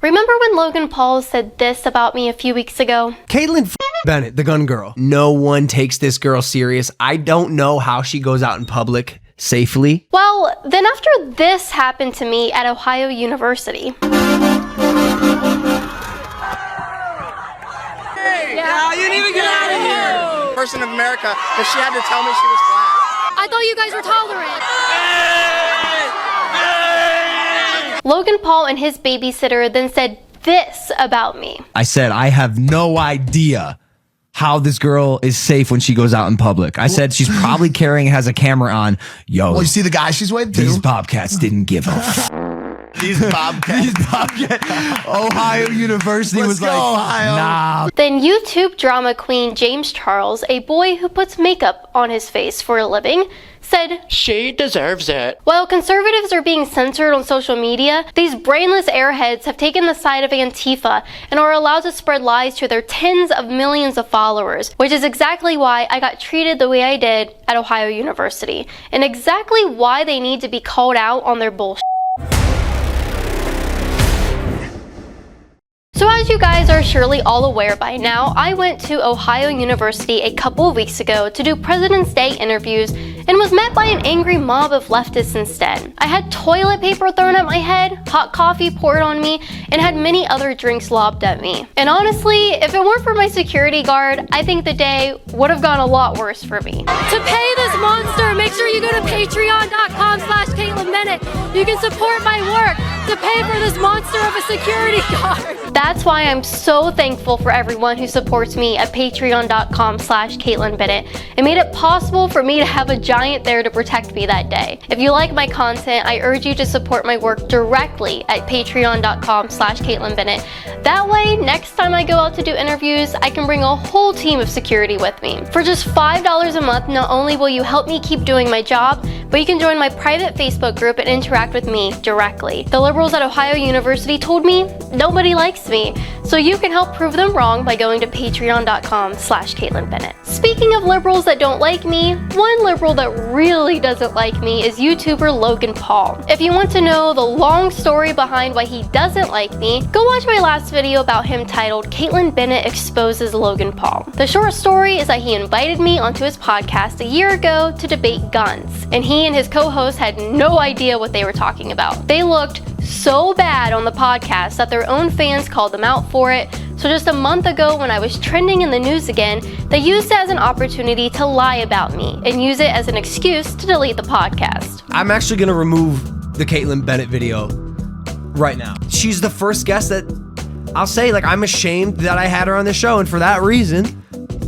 Remember when Logan Paul said this about me a few weeks ago? Kaitlin Bennett, the gun girl. No one takes this girl serious. I don't know how she goes out in public safely. Well, then after this happened to me at Ohio University. Hey, yeah, you didn't even get out of here. Person of America, but she had to tell me she was black. I thought you guys were tolerant. Logan Paul and his babysitter then said this about me. I said, I have no idea how this girl is safe when she goes out in public. I said she's probably has a camera on. Yo, well, you see the guy she's with? These bobcats didn't give a These bobcats. Ohio University was like, Ohio. Nah. Then YouTube drama queen James Charles, a boy who puts makeup on his face for a living, said, she deserves it. While conservatives are being censored on social media, these brainless airheads have taken the side of Antifa and are allowed to spread lies to their tens of millions of followers, which is exactly why I got treated the way I did at Ohio University, and exactly why they need to be called out on their bullshit. So as you guys are surely all aware by now, I went to Ohio University a couple of weeks ago to do President's Day interviews and was met by an angry mob of leftists instead. I had toilet paper thrown at my head, hot coffee poured on me, and had many other drinks lobbed at me. And honestly, if it weren't for my security guard, I think the day would have gone a lot worse for me. To pay this monster, make sure you go to patreon.com/Kaitlin Bennett. You can support my work to pay for this monster of a security guard. That's why I'm so thankful for everyone who supports me at patreon.com/Kaitlin Bennett. It made it possible for me to have a giant there to protect me that day. If you like my content, I urge you to support my work directly at patreon.com/Kaitlin Bennett. That way, next time I go out to do interviews, I can bring a whole team of security with me. For just $5 a month, not only will you help me keep doing my job, but you can join my private Facebook group and interact with me directly. The liberals at Ohio University told me nobody likes me, so you can help prove them wrong by going to patreon.com/Kaitlin Bennett. Speaking of liberals that don't like me, one liberal that really doesn't like me is YouTuber Logan Paul. If you want to know the long story behind why he doesn't like me, go watch my last video about him titled Kaitlin Bennett Exposes Logan Paul. The short story is that he invited me onto his podcast a year ago to debate guns, and he and his co-host had no idea what they were talking about. They looked so bad on the podcast that their own fans called them out for it. So just a month ago, when I was trending in the news again, they used it as an opportunity to lie about me and use it as an excuse to delete the podcast. I'm actually gonna remove the Kaitlin Bennett video right now. She's the first guest that I'll say, like, I'm ashamed that I had her on the show, and for that reason,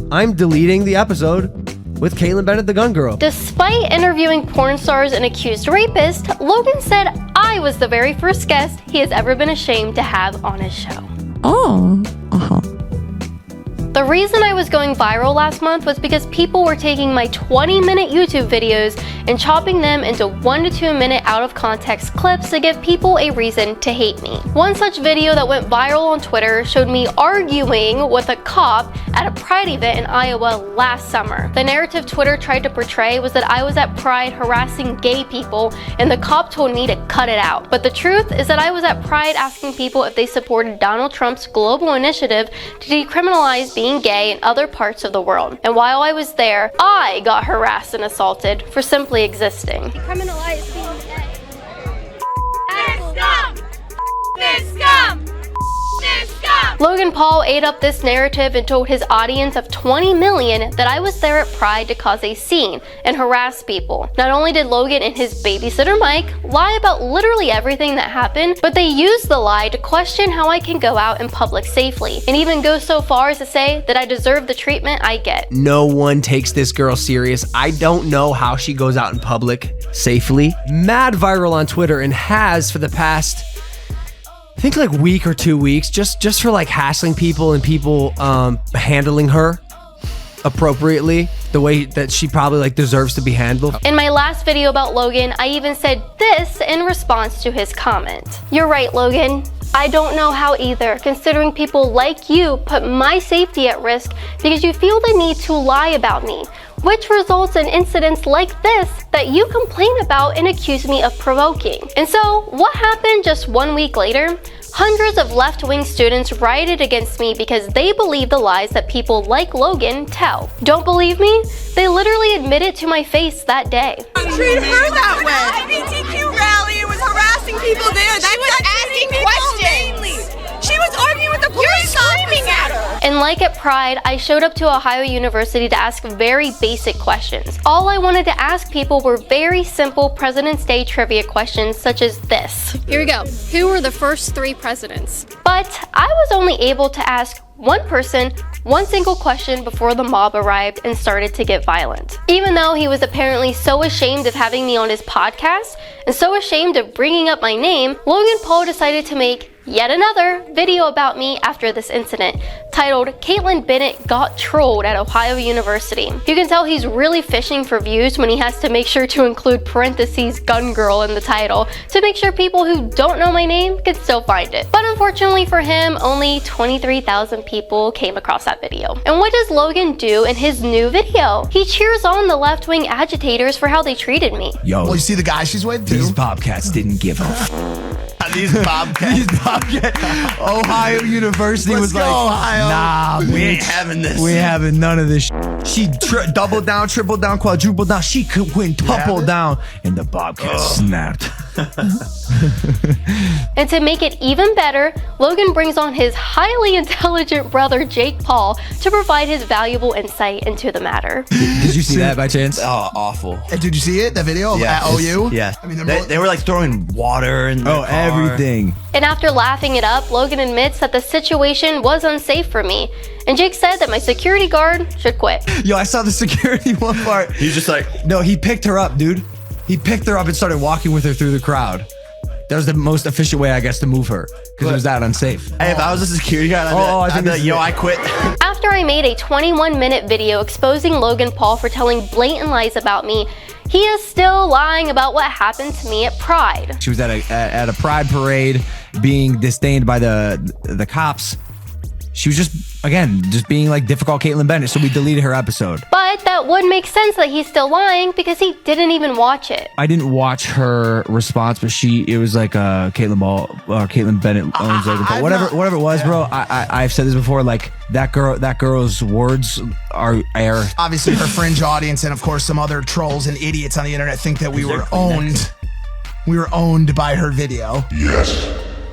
I'm deleting the episode with Kaitlin Bennett, the gun girl. Despite interviewing porn stars and accused rapists, Logan said I was the very first guest he has ever been ashamed to have on his show. Oh, The reason I was going viral last month was because people were taking my 20-minute YouTube videos and chopping them into 1 to 2 minute out of context clips to give people a reason to hate me. One such video that went viral on Twitter showed me arguing with a cop at a Pride event in Iowa last summer. The narrative Twitter tried to portray was that I was at Pride harassing gay people and the cop told me to cut it out. But the truth is that I was at Pride asking people if they supported Donald Trump's global initiative to decriminalize being gay in other parts of the world. And while I was there, I got harassed and assaulted for simply existing. Decriminalize being gay. Logan Paul ate up this narrative and told his audience of 20 million that I was there at Pride to cause a scene and harass people. Not only did Logan and his babysitter Mike lie about literally everything that happened, but they used the lie to question how I can go out in public safely, and even go so far as to say that I deserve the treatment I get. No one takes this girl serious. I don't know how she goes out in public safely. Mad viral on Twitter, and has for the past, I think, like week or 2 weeks, just for like hassling people and people handling her appropriately the way that she probably like deserves to be handled. In my last video about Logan, I even said this in response to his comment. You're right, Logan. I don't know how either, considering people like you put my safety at risk because you feel the need to lie about me. which results in incidents like this that you complain about and accuse me of provoking. And so, what happened just 1 week later? Hundreds of left-wing students rioted against me because they believe the lies that people like Logan tell. Don't believe me? They literally admitted to my face that day. Treat her that way. LGBTQ rally was harassing people there. She was asking questions. She was arguing with the police screaming at her. And like at Pride, I showed up to Ohio University to ask very basic questions. All I wanted to ask people were very simple President's Day trivia questions such as this. Here we go. Who were the first 3 presidents? But I was only able to ask one person one single question before the mob arrived and started to get violent. Even though he was apparently so ashamed of having me on his podcast and so ashamed of bringing up my name, Logan Paul decided to make yet another video about me after this incident, titled Kaitlin Bennett Got Trolled at Ohio University. You can tell he's really fishing for views when he has to make sure to include parentheses gun girl in the title to make sure people who don't know my name can still find it. But unfortunately for him, only 23,000 people came across that video. And what does Logan do in his new video? He cheers on the left-wing agitators for how they treated me. Yo, well, you see the guy she's with too? These Bobcats didn't give a These Bobcats. Ohio University Let's was go, like, Ohio. nah, we ain't having this. We ain't having none of this. She doubled down, tripled down, quadrupled down. She could quintuple down, and the Bobcats snapped. And to make it even better, Logan brings on his highly intelligent brother Jake Paul to provide his valuable insight into the matter. Did you see that by chance? Oh, awful. Did you see it? That video at OU? Yeah. I mean, they were like throwing water and everything. And after laughing it up, Logan admits that the situation was unsafe for me. And Jake said that my security guard should quit. Yo, I saw the security one part. He's just like, no, he picked her up, dude. He picked her up and started walking with her through the crowd. That was the most efficient way, I guess, to move her because it was that unsafe. hey, if I was a security guard, I'd be like, yo, I quit. After I made a 21-minute video exposing Logan Paul for telling blatant lies about me, he is still lying about what happened to me at Pride. She was at a Pride parade being disdained by the cops. She was just being like difficult Kaitlin Bennett, so we deleted her episode. But that would make sense that he's still lying because he didn't even watch it. I didn't watch her response, but it was like Kaitlin Bennett owns Logan Paul. Whatever it was, bro. I've said this before, like that girl's words are air. Obviously, her fringe audience and of course some other trolls and idiots on the internet think that we were owned. We were owned by her video.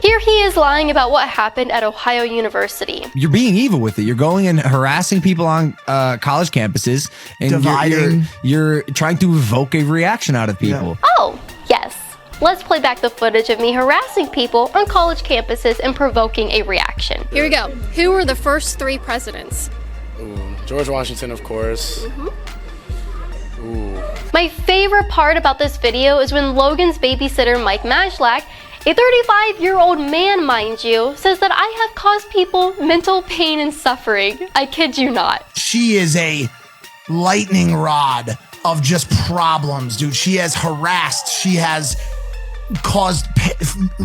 Here he is lying about what happened at Ohio University. You're being evil with it. You're going and harassing people on college campuses, and dividing. You're trying to evoke a reaction out of people. Yeah. Oh, yes. Let's play back the footage of me harassing people on college campuses and provoking a reaction. Here we go. Who were the first 3 presidents? George Washington, of course. My favorite part about this video is when Logan's babysitter, Mike Majlak, a 35-year-old man, mind you, says that I have caused people mental pain and suffering. I kid you not. She is a lightning rod of just problems, dude. She has harassed. She has caused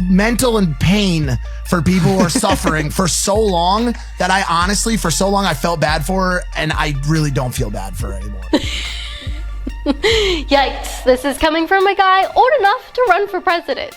mental and pain for people who are suffering for so long that I honestly, for so long, I felt bad for her, and I really don't feel bad for her anymore. Yikes, this is coming from a guy old enough to run for president.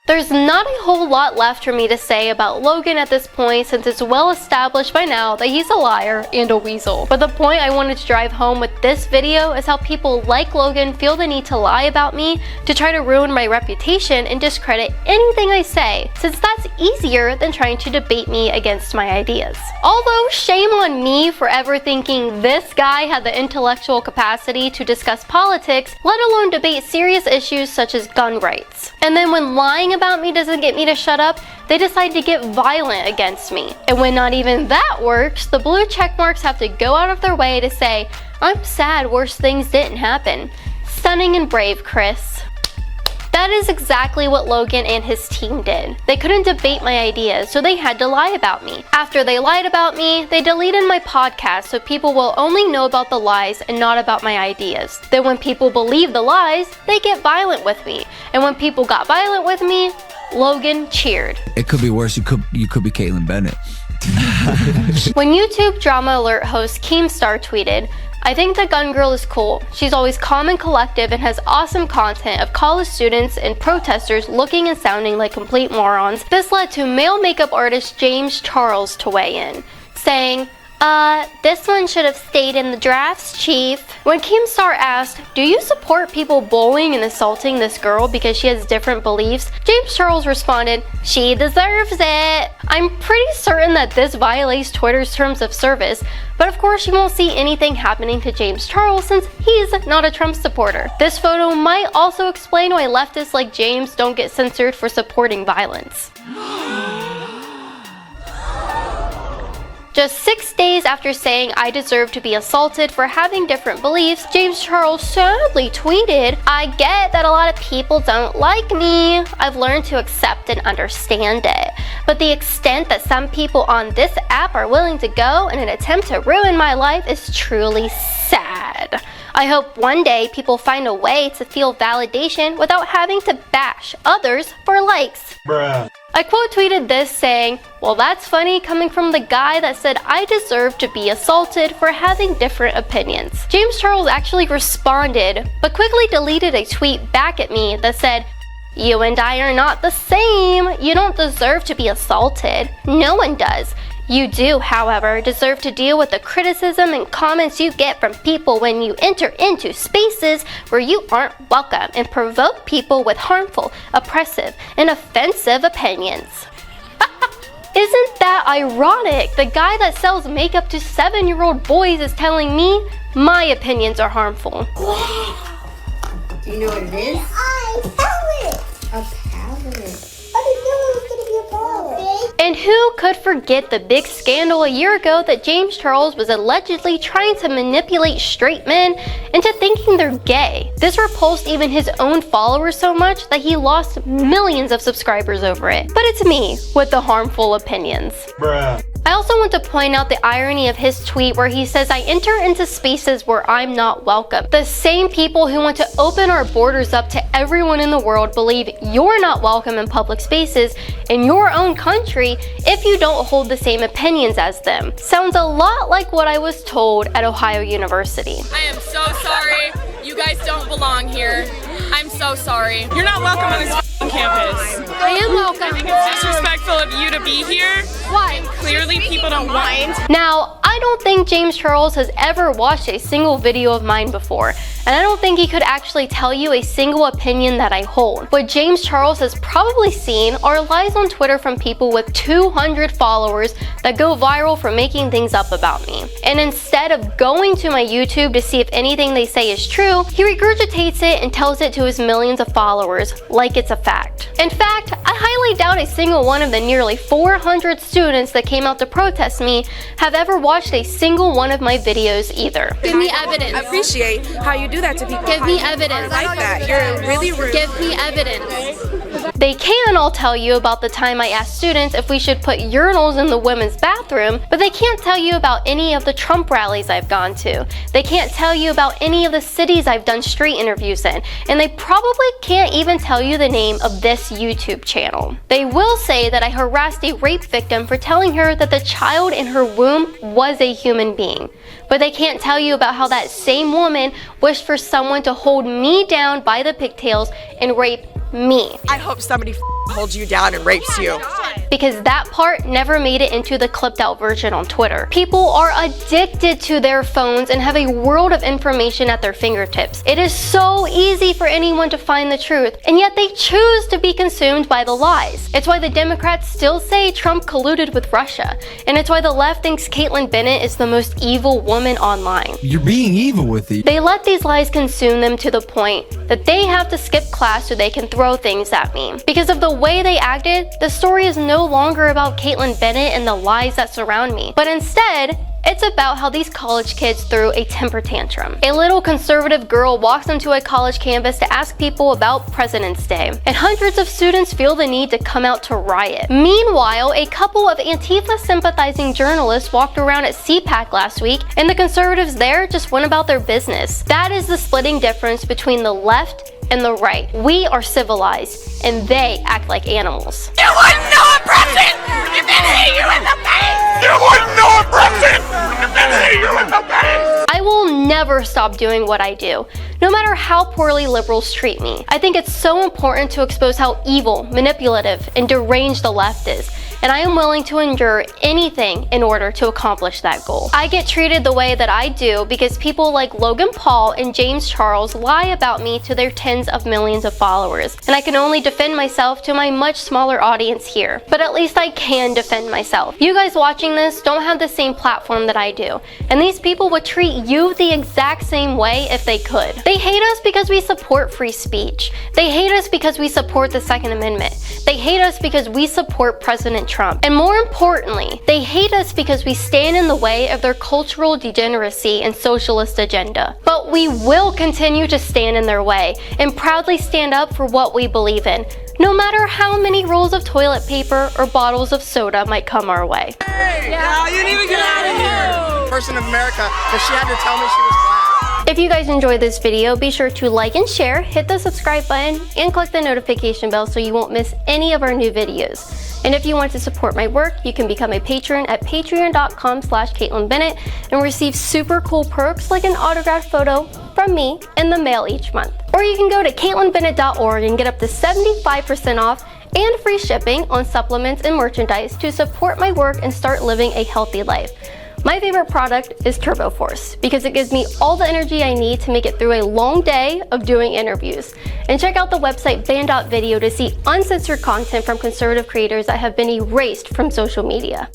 There's not a whole lot left for me to say about Logan at this point, since it's well established by now that he's a liar and a weasel. But the point I wanted to drive home with this video is how people like Logan feel the need to lie about me to try to ruin my reputation and discredit anything I say, since that's easier than trying to debate me against my ideas. Although shame on me for ever thinking this guy had the intellectual capacity to discuss politics, let alone debate serious issues such as gun rights. And then when lying about me doesn't get me to shut up, they decide to get violent against me. And when not even that works, the blue check marks have to go out of their way to say, I'm sad worse things didn't happen. Stunning and brave, Chris. That is exactly what Logan and his team did. They couldn't debate my ideas, so they had to lie about me. After they lied about me, they deleted my podcast so people will only know about the lies and not about my ideas. Then when people believe the lies, they get violent with me. And when people got violent with me, Logan cheered. It could be worse. You could be Kaitlin Bennett. When YouTube Drama Alert host Keemstar tweeted, "I think the gun girl is cool. She's always calm and collective and has awesome content of college students and protesters looking and sounding like complete morons." This led to male makeup artist James Charles to weigh in, saying, this one should have stayed in the drafts, chief." When Keemstar asked, "Do you support people bullying and assaulting this girl because she has different beliefs?" James Charles responded, "She deserves it." I'm pretty certain that this violates Twitter's terms of service, but of course you won't see anything happening to James Charles since he's not a Trump supporter. This photo might also explain why leftists like James don't get censored for supporting violence. Just 6 days after saying I deserve to be assaulted for having different beliefs, James Charles sadly tweeted, "I get that a lot of people don't like me. I've learned to accept and understand it. But the extent that some people on this app are willing to go in an attempt to ruin my life is truly sad. I hope one day people find a way to feel validation without having to bash others for likes." Bruh. I quote tweeted this saying, "Well, that's funny coming from the guy that said I deserve to be assaulted for having different opinions." James Charles actually responded, but quickly deleted a tweet back at me that said, "You and I are not the same. You don't deserve to be assaulted. No one does. You do, however, deserve to deal with the criticism and comments you get from people when you enter into spaces where you aren't welcome and provoke people with harmful, oppressive, and offensive opinions." Isn't that ironic? The guy that sells makeup to 7-year-old boys is telling me my opinions are harmful. Do you know what it is? A palette. A palette. I didn't know it was gonna be a palette. And who could forget the big scandal a year ago that James Charles was allegedly trying to manipulate straight men into thinking they're gay? This repulsed even his own followers so much that he lost millions of subscribers over it. But it's me with the harmful opinions. Bruh. I also want to point out the irony of his tweet where he says, "I enter into spaces where I'm not welcome." The same people who want to open our borders up to everyone in the world believe you're not welcome in public spaces in your own country if you don't hold the same opinions as them. Sounds a lot like what I was told at Ohio University. I am so sorry. You guys don't belong here. I'm so sorry. You're not welcome on this campus. I am welcome. I think it's disrespectful of you to be here. Why? Clearly people don't mind. Now, I don't think James Charles has ever watched a single video of mine before, and I don't think he could actually tell you a single opinion that I hold. What James Charles has probably seen are lies on Twitter from people with 200 followers that go viral for making things up about me. And instead of going to my YouTube to see if anything they say is true, he regurgitates it and tells it to his millions of followers like it's a fact. In fact, I highly doubt a single one of the nearly 400 students that came out to protest me have ever watched a single one of my videos either. Give me evidence. I appreciate how you do that to people. Give me evidence. I like that. You're really rude. Give me evidence. They can all tell you about the time I asked students if we should put urinals in the women's bathroom, but they can't tell you about any of the Trump rallies I've gone to. They can't tell you about any of the cities I've done street interviews in, and they probably can't even tell you the name of this YouTube channel. They will say that I harassed a rape victim for telling her that the child in her womb was a human being, but they can't tell you about how that same woman wished for someone to hold me down by the pigtails and rape me. I hope somebody holds you down and rapes you. Because that part never made it into the clipped out version on Twitter. People are addicted to their phones and have a world of information at their fingertips. It is so easy for anyone to find the truth, and yet they choose to be consumed by the lies. It's why the Democrats still say Trump colluded with Russia, and it's why the left thinks Kaitlin Bennett is the most evil woman online. You're being evil with it. They let these lies consume them to the point that they have to skip class so they can throw things at me. Because of the way they acted, the story is no longer about Kaitlin Bennett and the lies that surround me, but instead, it's about how these college kids threw a temper tantrum. A little conservative girl walks into a college campus to ask people about President's Day, and hundreds of students feel the need to come out to riot. Meanwhile, a couple of Antifa sympathizing journalists walked around at CPAC last week, and the conservatives there just went about their business. That is the splitting difference between the left and the right. We are civilized, and they act like animals. You wouldn't know a president if it hit you in the face! I will never stop doing what I do, no matter how poorly liberals treat me. I think it's so important to expose how evil, manipulative, and deranged the left is, and I am willing to endure anything in order to accomplish that goal. I get treated the way that I do because people like Logan Paul and James Charles lie about me to their tens of millions of followers, and I can only defend myself to my much smaller audience here. But at least I can defend myself. You guys watching this don't have the same platform that I do, and these people would treat you the exact same way if they could. They hate us because we support free speech. They hate us because we support the Second Amendment. They hate us because we support President Trump. And more importantly, they hate us because we stand in the way of their cultural degeneracy and socialist agenda. But we will continue to stand in their way and proudly stand up for what we believe in, no matter how many rolls of toilet paper or bottles of soda might come our way. Hey, you didn't even get out of here. Person of America, but she had to tell me she was black. If you guys enjoyed this video, be sure to like and share, hit the subscribe button, and click the notification bell so you won't miss any of our new videos. And if you want to support my work, you can become a patron at patreon.com/Kaitlin Bennett and receive super cool perks like an autographed photo from me in the mail each month. Or you can go to KaitlinBennett.org and get up to 75% off and free shipping on supplements and merchandise to support my work and start living a healthy life. My favorite product is Turbo Force because it gives me all the energy I need to make it through a long day of doing interviews. And check out the website Band.video to see uncensored content from conservative creators that have been erased from social media.